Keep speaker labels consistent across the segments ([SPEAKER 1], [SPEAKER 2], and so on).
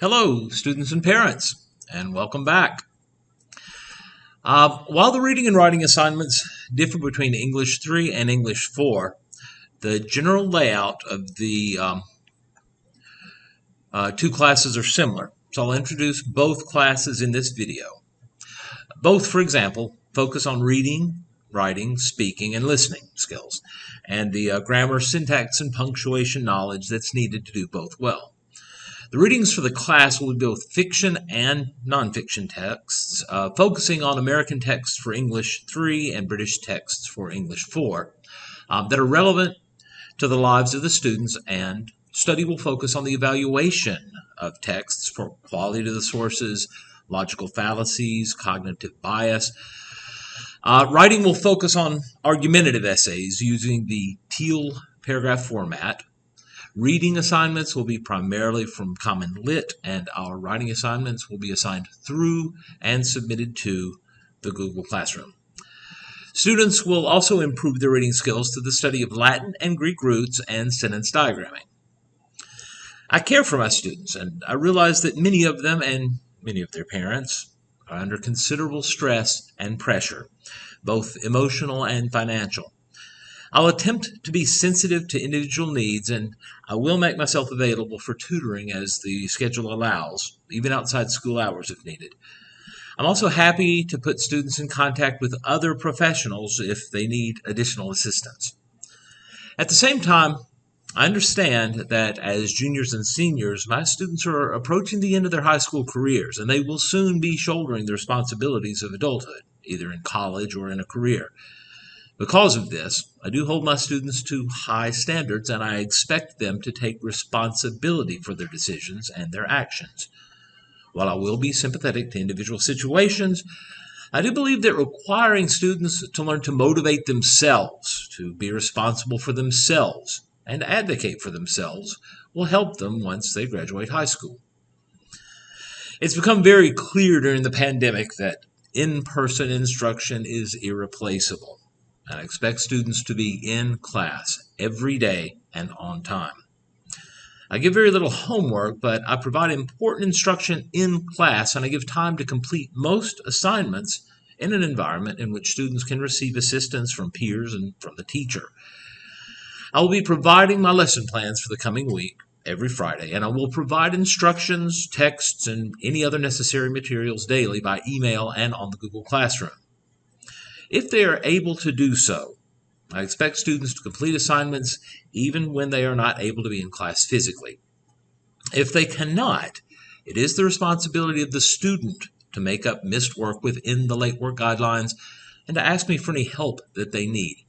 [SPEAKER 1] Hello, students and parents, and welcome back. While the reading and writing assignments differ between English 3 and English 4, the general layout of the two classes are similar. So I'll introduce both classes in this video. Both, for example, focus on reading, writing, speaking, and listening skills, and the grammar, syntax, and punctuation knowledge that's needed to do both well. The readings for the class will be both fiction and nonfiction texts, focusing on American texts for English 3 and British texts for English 4 that are relevant to the lives of the students, and study will focus on the evaluation of texts for quality of the sources, logical fallacies, cognitive bias. Writing will focus on argumentative essays using the Teal paragraph format. Reading assignments will be primarily from Common Lit, and our writing assignments will be assigned through and submitted to the Google Classroom. Students will also improve their reading skills through the study of Latin and Greek roots and sentence diagramming. I care for my students, and I realize that many of them and many of their parents are under considerable stress and pressure, both emotional and financial. I'll attempt to be sensitive to individual needs, and I will make myself available for tutoring as the schedule allows, even outside school hours if needed. I'm also happy to put students in contact with other professionals if they need additional assistance. At the same time, I understand that as juniors and seniors, my students are approaching the end of their high school careers, and they will soon be shouldering the responsibilities of adulthood, either in college or in a career. Because of this, I do hold my students to high standards, and I expect them to take responsibility for their decisions and their actions. While I will be sympathetic to individual situations, I do believe that requiring students to learn to motivate themselves, to be responsible for themselves, and advocate for themselves will help them once they graduate high school. It's become very clear during the pandemic that in-person instruction is irreplaceable. I expect students to be in class every day and on time. I give very little homework, but I provide important instruction in class, and I give time to complete most assignments in an environment in which students can receive assistance from peers and from the teacher. I will be providing my lesson plans for the coming week every Friday, and I will provide instructions, texts, and any other necessary materials daily by email and on the Google Classroom. If they are able to do so, I expect students to complete assignments even when they are not able to be in class physically. If they cannot, it is the responsibility of the student to make up missed work within the late work guidelines and to ask me for any help that they need.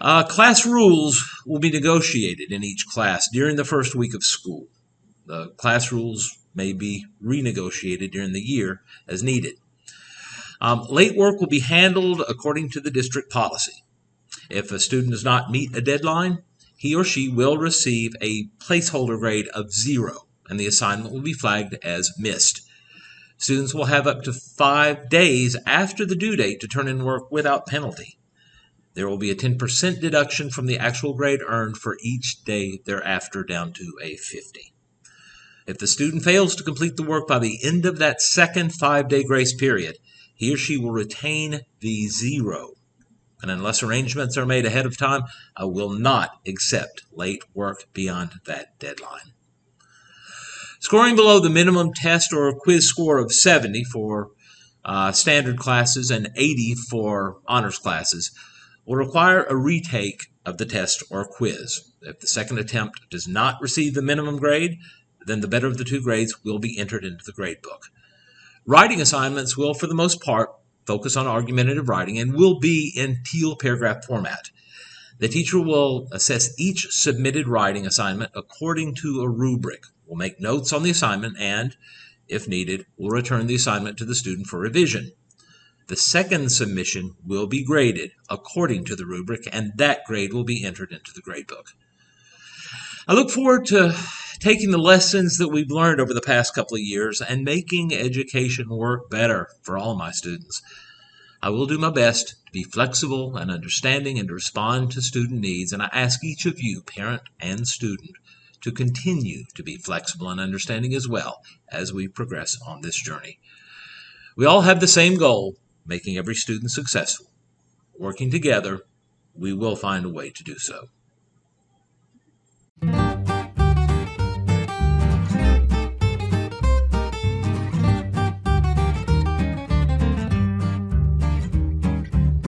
[SPEAKER 1] Class rules will be negotiated in each class during the first week of school. The class rules may be renegotiated during the year as needed. Late work will be handled according to the district policy. If a student does not meet a deadline, he or she will receive a placeholder grade of 0, and the assignment will be flagged as missed. Students will have up to 5 days after the due date to turn in work without penalty. There will be a 10% deduction from the actual grade earned for each day thereafter, down to a 50. If the student fails to complete the work by the end of that second 5-day grace period, he or she will retain the 0. And unless arrangements are made ahead of time, I will not accept late work beyond that deadline. Scoring below the minimum test or quiz score of 70 for standard classes and 80 for honors classes will require a retake of the test or quiz. If the second attempt does not receive the minimum grade, then the better of the two grades will be entered into the gradebook. Writing assignments will, for the most part, focus on argumentative writing and will be in Teal paragraph format. The teacher will assess each submitted writing assignment according to a rubric, will make notes on the assignment, and, if needed, will return the assignment to the student for revision. The second submission will be graded according to the rubric, and that grade will be entered into the gradebook. I look forward to taking the lessons that we've learned over the past couple of years and making education work better for all my students. I will do my best to be flexible and understanding and to respond to student needs, and I ask each of you, parent and student, to continue to be flexible and understanding as well as we progress on this journey. We all have the same goal, making every student successful. Working together, we will find a way to do so.